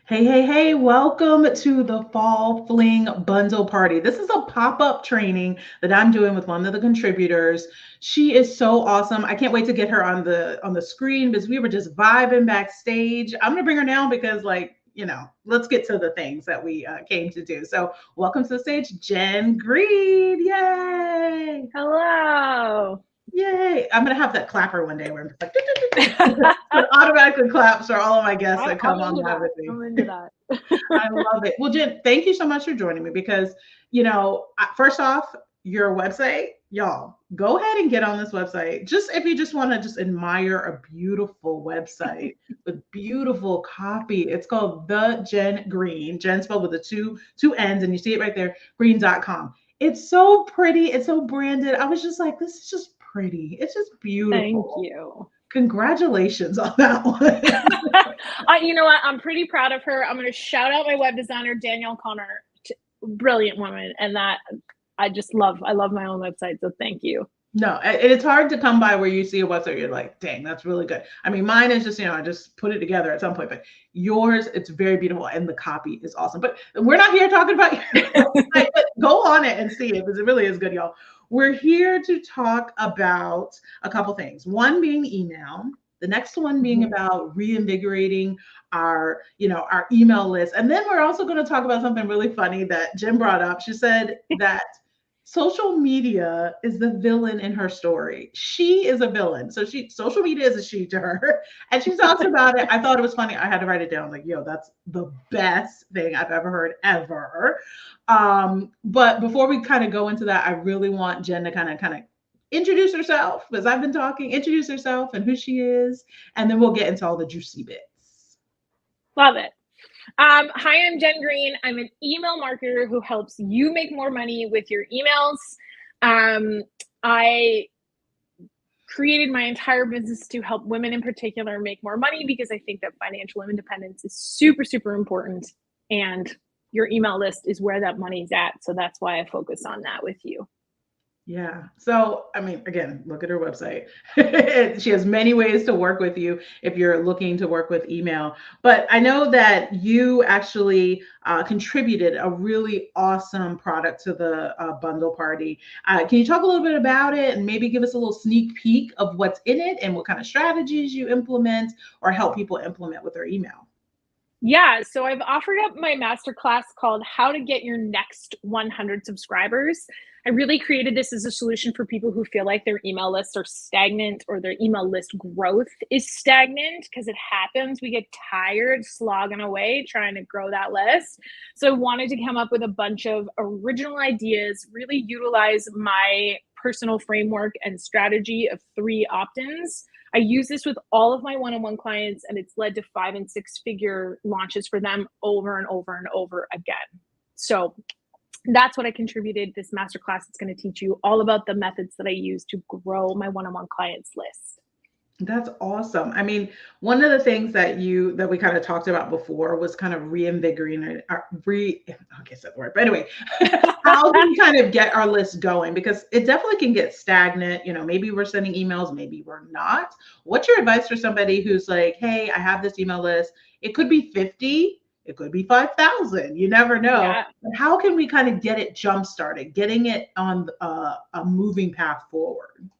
Hey, hey, hey, welcome to the Fall Fling Bundle Party. This is a pop-up training that I'm doing with one of the contributors. She is so awesome. I can't wait to get her on the screen because we were just vibing backstage. I'm gonna bring her now because let's get to the things that we came to do. So welcome to the stage, Jenn Green. Yay! Hello. Yay. I'm gonna have that clapper one day where I'm just like it automatically claps for all of my guests that I'm come on into live that. with me. I'm into that. I love it. Well, Jen, thank you so much for joining me because, first off, your website, y'all, go ahead and get on this website. Just if you just want to just admire a beautiful website with beautiful copy. It's called The Jenn Green. Jen spelled with the two N's, and you see it right there, green.com. It's so pretty. It's so branded. I was just like, this is just pretty. It's just Thank beautiful. you. Congratulations on that one. You know what? I'm pretty proud of her. I'm going to shout out my web designer, Danielle Connor. Brilliant woman. And that I love my own website. So thank you. No, it's hard to come by where you see a website, you're like, dang, that's really good. I mean, mine is just, I just put it together at some point, but yours, it's very beautiful and the copy is awesome. But we're not here talking about your website, but go on it and see it because it really is good, y'all. We're here to talk about a couple things. One being email, the next one being about reinvigorating our email list. And then we're also going to talk about something really funny that Jim brought up. She said that social media is the villain in her story. She is a villain. So social media is a she to her. And she talks about it. I thought it was funny. I had to write it down like, yo, that's the best thing I've ever heard ever. But before we kind of go into that, I really want Jen to kind of introduce herself because I've been talking, introduce herself and who she is, and then we'll get into all the juicy bits. Love it. Hi, I'm Jenn Green. I'm an email marketer who helps you make more money with your emails. I created my entire business to help women in particular make more money because I think that financial independence is super, super important. And your email list is where that money's at. So that's why I focus on that with you. Yeah. So, I mean, again, look at her website. She has many ways to work with you if you're looking to work with email. But I know that you actually contributed a really awesome product to the bundle party. Can you talk a little bit about it and maybe give us a little sneak peek of what's in it and what kind of strategies you implement or help people implement with their email? Yeah, so I've offered up my masterclass called How to Get Your Next 100 Subscribers. I really created this as a solution for people who feel like their email lists are stagnant or their email list growth is stagnant because it happens. We get tired slogging away trying to grow that list. So I wanted to come up with a bunch of original ideas, really utilize my personal framework and strategy of 3 opt-ins. I use this with all of my one-on-one clients, and it's led to 5 and 6-figure launches for them over and over and over again. So that's what I contributed this masterclass. It's going to teach you all about the methods that I use to grow my one-on-one clients list. That's awesome. I mean, one of the things that we kind of talked about before was kind of reinvigorating I guess that word. But anyway, how do we kind of get our list going? Because it definitely can get stagnant. Maybe we're sending emails, maybe we're not. What's your advice for somebody who's like, hey, I have this email list. It could be 50, it could be 5,000. You never know. Yeah. But how can we kind of get it jump started, getting it on a moving path forward?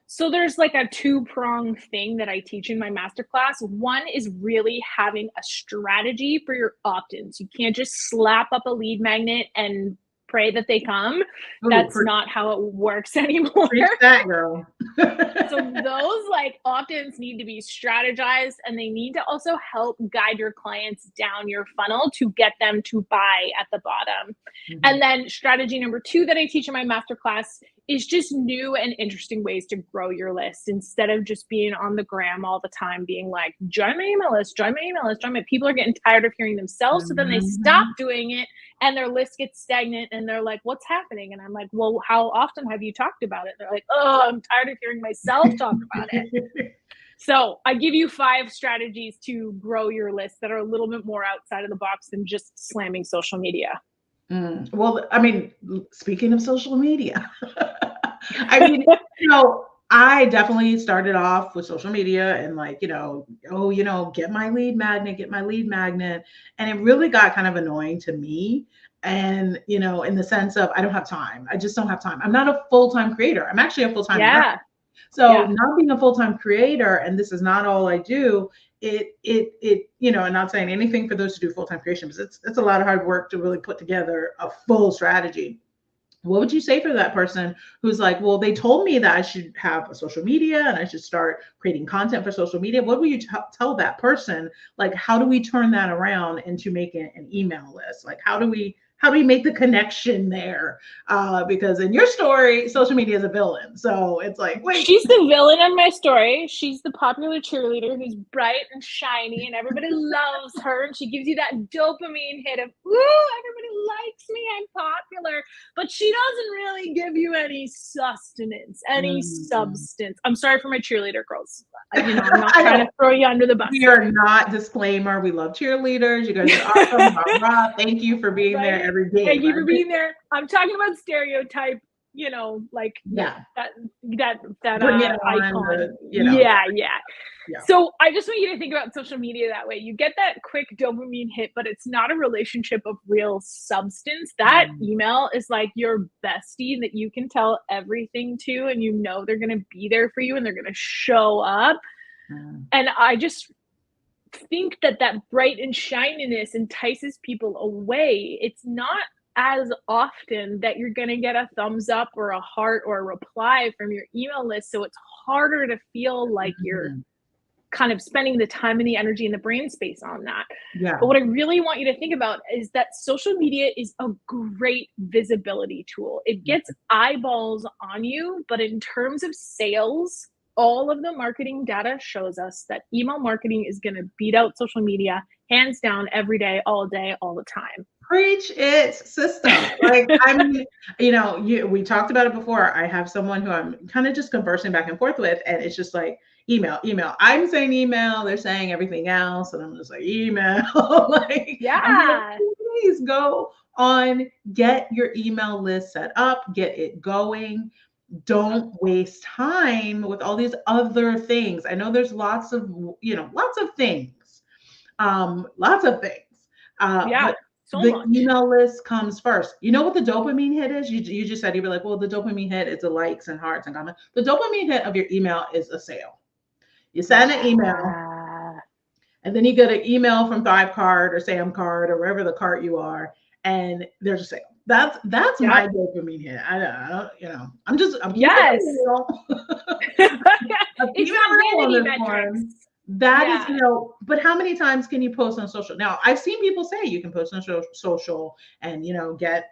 So there's like a 2-pronged thing that I teach in my masterclass. One is really having a strategy for your opt-ins. You can't just slap up a lead magnet and pray that they come. Ooh, That's not how it works anymore. preach that, girl. So those like opt-ins need to be strategized, and they need to also help guide your clients down your funnel to get them to buy at the bottom. Mhm. And then strategy number 2 that I teach in my masterclass is just new and interesting ways to grow your list instead of just being on the gram all the time, being like, join my email list, join my email list, join my. People are getting tired of hearing themselves. So then they stop Mhm. doing it and their list gets stagnant and they're like, what's happening? And I'm like, well, how often have you talked about it? They're like, oh, I'm tired of hearing myself talk about it. So I give you 5 strategies to grow your list that are a little bit more outside of the box than just slamming social media. Well, I mean, speaking of social media, I mean, you know, I definitely started off with social media and like, oh, get my lead magnet. And it really got kind of annoying to me. And, in the sense of I don't have time. I just don't have time. I'm not a full-time creator. I'm actually a full-time nurse. Yeah. So Yeah. not being a full-time creator, and this is not all I do, and not saying anything for those who do full-time creation, because it's a lot of hard work to really put together a full strategy. What would you say for that person who's like, well, they told me that I should have a social media and I should start creating content for social media? What would you tell that person? Like, how do we turn that around into making an email list? Like, how do we make the connection there? Because in your story, social media is a villain. So it's like, wait. She's the villain in my story. She's the popular cheerleader who's bright and shiny and everybody loves her. And she gives you that dopamine hit of, ooh, everybody likes me, I'm popular. But she doesn't really give you any sustenance, any substance. I'm sorry for my cheerleader girls. I'm not trying to throw you under the bus. We are not, disclaimer, we love cheerleaders. You guys are awesome. Thank you for being there every day. Thank you for being there. I'm talking about stereotype, like that icon. Yeah. So I just want you to think about social media that way. You get that quick dopamine hit, but it's not a relationship of real substance. That email is like your bestie that you can tell everything to, and they're going to be there for you and they're going to show up. And I just think that bright and shininess entices people away. It's not as often that you're going to get a thumbs up or a heart or a reply from your email list. So it's harder to feel like you're kind of spending the time and the energy and the brain space on that. Yeah. But what I really want you to think about is that social media is a great visibility tool. It gets eyeballs on you, but in terms of sales, all of the marketing data shows us that email marketing is going to beat out social media hands down every day, all the time. Preach it, sister. Like, I mean, we talked about it before. I have someone who I'm kind of just conversing back and forth with, and it's just like email. I'm saying email, they're saying everything else, and I'm just like, email. Like, yeah. Please go on, get your email list set up, get it going. Don't waste time with all these other things. I know there's lots of things. But so the much. email list comes first. You know what the dopamine hit is? You just said, you'd be like, well, the dopamine hit is the likes and hearts and comments. The dopamine hit of your email is a sale. You send an email, and then you get an email from Thrivecart or Sam Card or wherever the cart you are, and there's a sale. That's my dopamine hit. I'm yes. It's not vanity metrics. That is, but how many times can you post on social? Now, I've seen people say you can post on social and, get,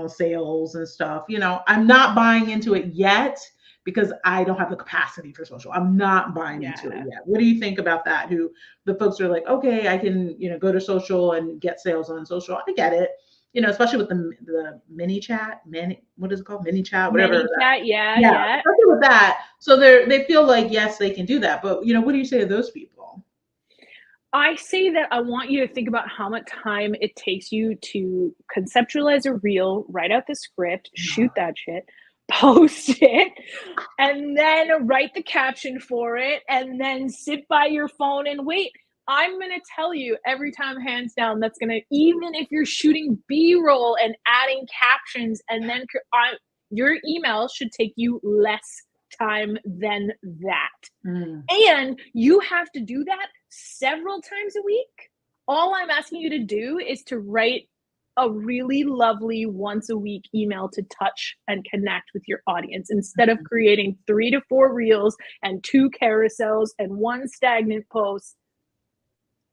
sales and stuff. I'm not buying into it yet because I don't have the capacity for social. I'm not buying into it yet. What do you think about that? The folks are like, okay, I can, go to social and get sales on social. I get it. Especially with the mini chat, what is it called? Mini chat, whatever. Mini chat, yeah. Especially with that. So they feel like, yes, they can do that. But, what do you say to those people? I say that I want you to think about how much time it takes you to conceptualize a reel, write out the script, shoot that shit, post it, and then write the caption for it, and then sit by your phone and wait. I'm going to tell you every time, hands down, that's going to, even if you're shooting B-roll and adding captions, and then your email should take you less time than that. And you have to do that several times a week. All I'm asking you to do is to write a really lovely once a week email to touch and connect with your audience instead of creating 3 to 4 reels and 2 carousels and 1 stagnant post.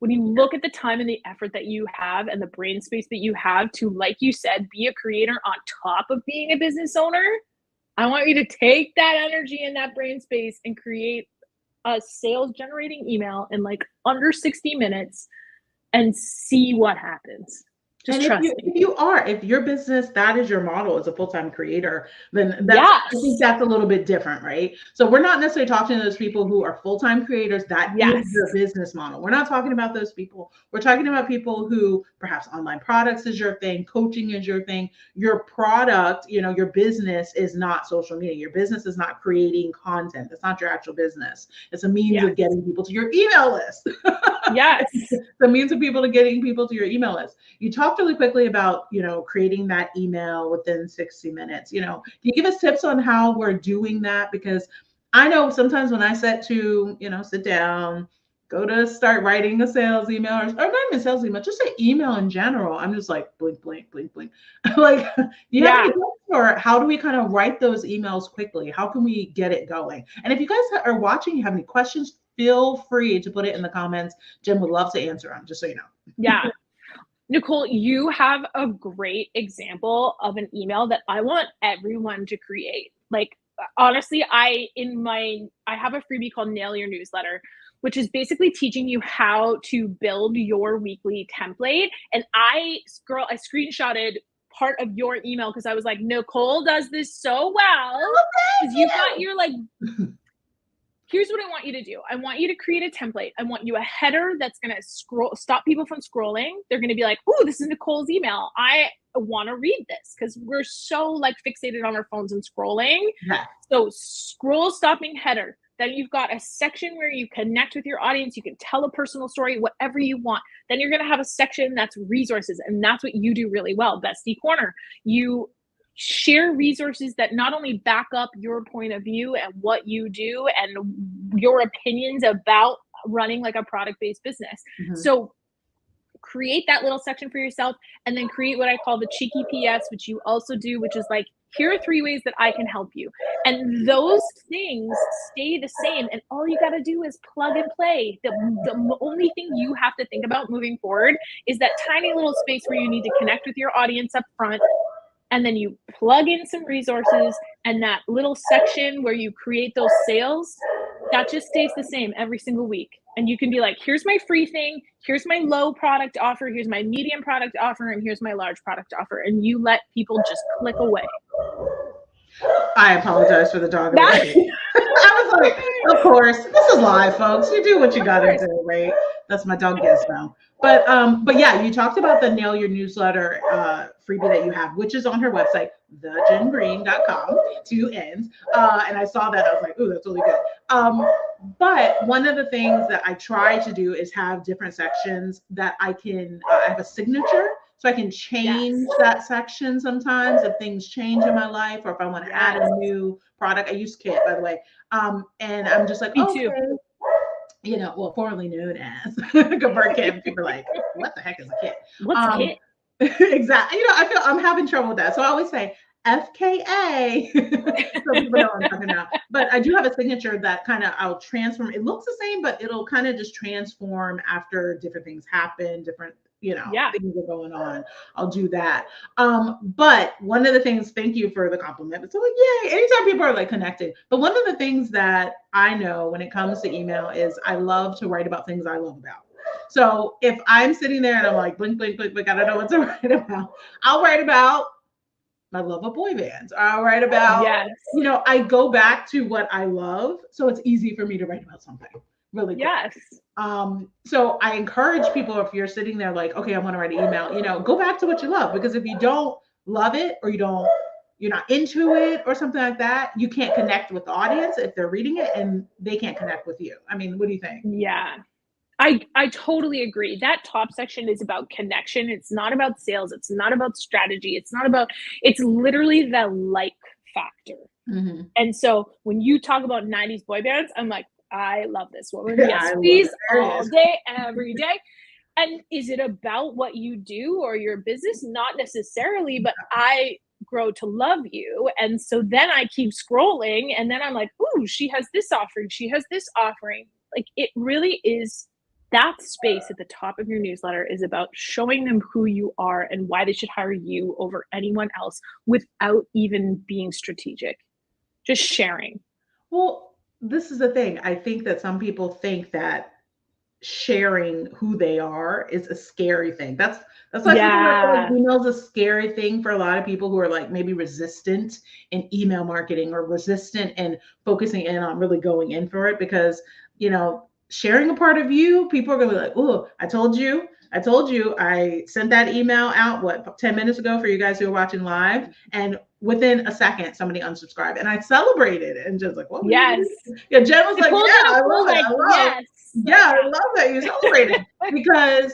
When you look at the time and the effort that you have and the brain space that you have to, like you said, be a creator on top of being a business owner, I want you to take that energy and that brain space and create a sales generating email in like under 60 minutes and see what happens. Just And if trust you me. if your business, that is your model as a full-time creator, then I think Yes. that's a little bit different, right? So we're not necessarily talking to those people who are full-time creators. That is Yes. their business model. We're not talking about those people. We're talking about people who perhaps online products is your thing, coaching is your thing. Your product, your business is not social media. Your business is not creating content. That's not your actual business. It's a means Yes. of getting people to your email list. Yes. The means of getting people to your email list. You talked really quickly about, creating that email within 60 minutes. Can you give us tips on how we're doing that? Because I know sometimes when I sit down, go to start writing a sales email or not even sales email, just an email in general, I'm just like blink, blink, blink, blink. Like, do you have any tips, or how do we kind of write those emails quickly? How can we get it going? And if you guys are watching, you have any questions, feel free to put it in the comments. Jenn would love to answer them, just so you know. Yeah. Nicole, you have a great example of an email that I want everyone to create. Like, honestly, I have a freebie called Nail Your Newsletter, which is basically teaching you how to build your weekly template. And I screenshotted part of your email because I was like, Nicole does this so well. Because you've got your here's what I want you to do. I want you to create a template. I want you a header that's going to stop people from scrolling. They're going to be like, "Ooh, this is Nicole's email. I want to read this," because we're so fixated on our phones and scrolling. Yeah. So scroll stopping header. Then you've got a section where you connect with your audience. You can tell a personal story, whatever you want. Then you're going to have a section that's resources. And that's what you do really well. Bestie Corner. You share resources that not only back up your point of view and what you do and your opinions about running a product-based business. Mm-hmm. So create that little section for yourself, and then create what I call the cheeky PS, which you also do, which is here are 3 ways that I can help you. And those things stay the same. And all you got to do is plug and play. The only thing you have to think about moving forward is that tiny little space where you need to connect with your audience up front. And then you plug in some resources, and that little section where you create those sales, that just stays the same every single week. And you can be like, here's my free thing, here's my low product offer, here's my medium product offer, and here's my large product offer. And you let people just click away. I apologize for the dog. I was like, of course, this is live, folks. You do what you gotta do, right? That's my dog gets now. But yeah, you talked about the Nail Your Newsletter freebie that you have, which is on her website, thejenngreen.com, 2 N's. And I saw that, I was like, ooh, that's really good. But one of the things that I try to do is have different sections that I can, I have a signature, so I can change that section sometimes if things change in my life, or if I want to add a new product. I use Kit, by the way. And I'm just like, okay. Formerly known as ConvertKit. People are like, what the heck is a Kit? What's Kit? Exactly. I feel I'm having trouble with that. So I always say FKA. So people know what I'm talking about. But I do have a signature that kind of I'll transform. It looks the same, but it'll kind of just transform after different things happen, different things are going on. I'll do that. But one of the things, thank you for the compliment. But so yay, anytime people are connected. But one of the things that I know when it comes to email is I love to write about things I love about. So if I'm sitting there and I'm like, blink, blink, blink, blink, I don't know what to write about, I'll write about my love of boy bands. I'll write about, I go back to what I love. So it's easy for me to write about something really quick. Yes. So I encourage people, if you're sitting there like, okay, I want to write an email, go back to what you love, because if you don't love it, or you're not into it or something like that, you can't connect with the audience if they're reading it, and they can't connect with you. I mean, what do you think? Yeah. I totally agree. That top section is about connection. It's not about sales. It's not about strategy. It's literally the like factor. Mm-hmm. And so when you talk about 90s boy bands, I'm like, I love this woman. Yes, please, all day, every day. And is it about what you do or your business? Not necessarily, but I grow to love you. And so then I keep scrolling, and then I'm like, ooh, she has this offering. She has this offering. It really is. That space at the top of your newsletter is about showing them who you are and why they should hire you over anyone else without even being strategic. Just sharing. Well, this is the thing. I think that some people think that sharing who they are is a scary thing. That's why sometimes I feel like Yeah. email is a scary thing for a lot of people who are like maybe resistant in email marketing or resistant in focusing in on really going in for it, because sharing a part of you, people are gonna be like, oh, I told you I sent that email out, what, 10 minutes ago for you guys who are watching live. And within a second, somebody unsubscribed. And I celebrated it and just like, what were you Yes. doing? Yeah, Jen was I like, pulled yeah, in a I full, love it. like, I love, yes. yeah, I love that you celebrated. Because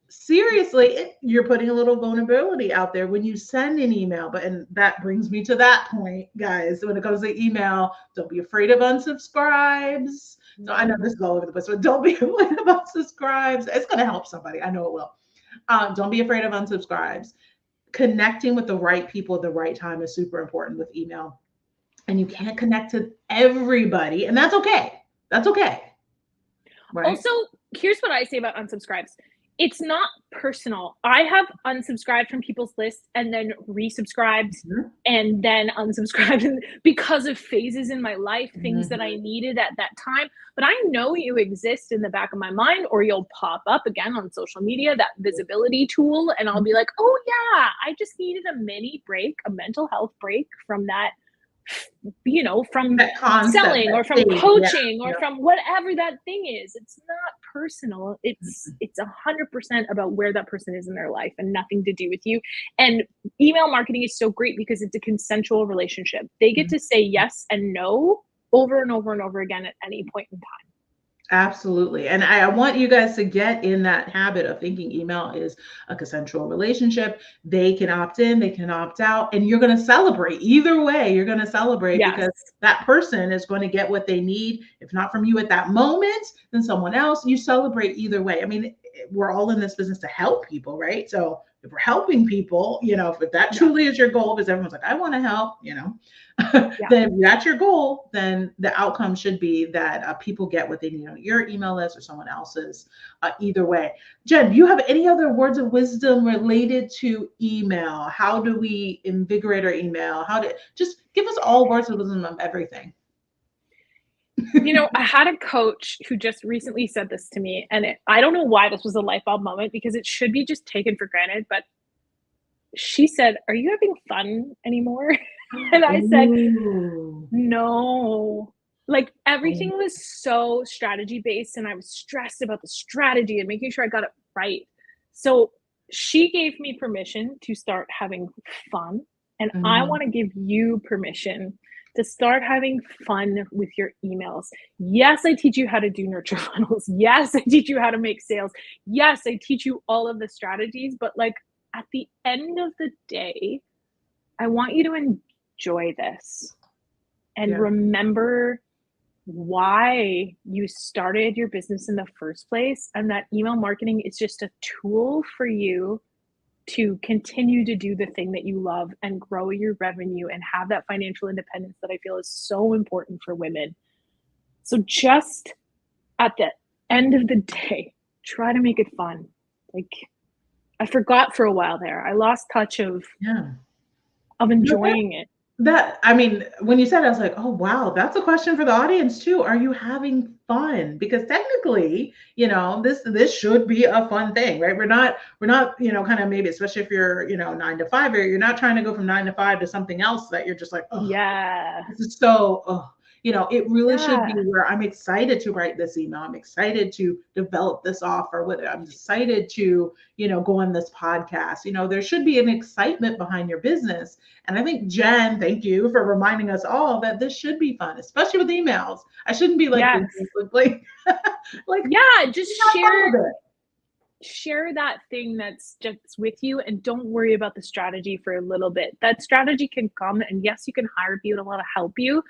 seriously, you're putting a little vulnerability out there when you send an email. And that brings me to that point, guys. When it comes to email, don't be afraid of unsubscribes. So I know this is all over the place, but don't be afraid of unsubscribes. It's going to help somebody. I know it will. Don't be afraid of unsubscribes. Connecting with the right people at the right time is super important with email. And you can't connect to everybody, and that's okay. That's okay. Right? Also, here's what I say about unsubscribes. It's not personal. I have unsubscribed from people's lists and then resubscribed and then unsubscribed because of phases in my life, things that I needed at that time. But I know you exist in the back of my mind, or you'll pop up again on social media, that visibility tool, and I'll be like, oh yeah, I just needed a mini break, a mental health break from that, from selling or from coaching or from whatever that thing is. It's not personal. It's 100% about where that person is in their life and nothing to do with you. And email marketing is so great because it's a consensual relationship. They get to say yes and no over and over and over again at any point in time. Absolutely. And I want you guys to get in that habit of thinking email is a consensual relationship. They can opt in, they can opt out, and you're going to celebrate. Either way, you're going to celebrate because that person is going to get what they need. If not from you at that moment, then someone else. You celebrate either way. I mean, we're all in this business to help people, right? So if we're helping people, if that truly is your goal, because everyone's like, I want to help, then if that's your goal, then the outcome should be that people get what they need on your email list or someone else's. Either way. Jen, do you have any other words of wisdom related to email? How do we invigorate our email? Just give us all words of wisdom of everything. I had a coach who just recently said this to me, and I don't know why this was a light bulb moment, because it should be just taken for granted. But she said, "Are you having fun anymore?" And I said, "No." Like, everything was so strategy based, and I was stressed about the strategy and making sure I got it right. So she gave me permission to start having fun, and I want to give you permission to start having fun with your emails. Yes, I teach you how to do nurture funnels. Yes, I teach you how to make sales. Yes, I teach you all of the strategies, but like, at the end of the day, I want you to enjoy this and remember why you started your business in the first place, and that email marketing is just a tool for you to continue to do the thing that you love and grow your revenue and have that financial independence that I feel is so important for women. So just at the end of the day, try to make it fun. Like, I forgot for a while there. I lost touch of enjoying it. I mean, when you said it, I was like, oh, wow, that's a question for the audience too. Are you having fun? Because technically, this should be a fun thing, right? We're not, kind of, maybe, especially if you're, 9 to 5, or you're not trying to go from 9 to 5 to something else that you're just like, oh, this is so, it really should be where I'm excited to write this email. I'm excited to develop this offer with it. I'm excited to, go on this podcast. There should be an excitement behind your business. And I think, Jen, thank you for reminding us all that this should be fun, especially with emails. I shouldn't be like, just share that thing that's just with you, and don't worry about the strategy for a little bit. That strategy can come, and yes, you can hire people to help you.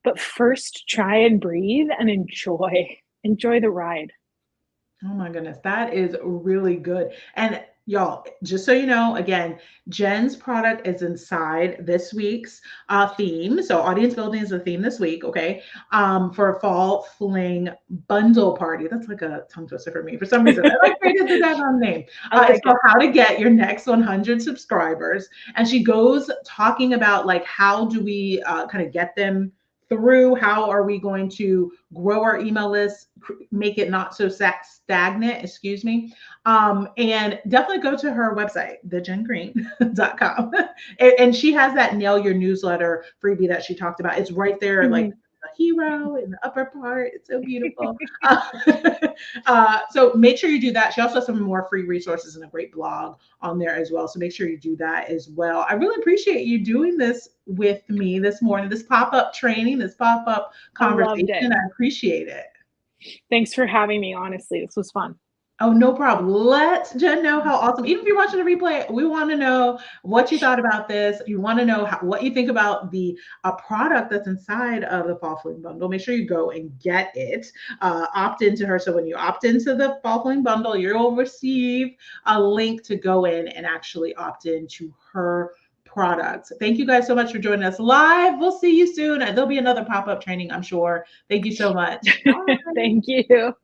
But first, try and breathe and enjoy the ride. Oh my goodness, that is really good. And y'all, just so you know, again, Jen's product is inside this week's theme. So audience building is the theme this week, okay? For a fall Fling bundle party. That's like a tongue twister for me. For some reason, I created the damn name. It's called How to Get Your Next 100 Subscribers. And she goes talking about like, how do we kind of get them through how are we going to grow our email list, make it not so stagnant, excuse me. And definitely go to her website, thejengreen.com. And she has that Nail Your Newsletter freebie that she talked about. It's right there, like a hero in the upper part. It's so beautiful. So make sure you do that. She also has some more free resources and a great blog on there as well. So make sure you do that as well. I really appreciate you doing this with me this morning, this pop-up training, this pop-up conversation. I appreciate it. Thanks for having me. Honestly, this was fun. Oh, no problem. Let Jen know how awesome. Even if you're watching the replay, we want to know what you thought about this. You want to know what you think about the product that's inside of the Fall Fling bundle. Make sure you go and get it. Opt into her. So when you opt into the Fall Fling bundle, you'll receive a link to go in and actually opt into her products. Thank you guys so much for joining us live. We'll see you soon. There'll be another pop-up training, I'm sure. Thank you so much. Thank you.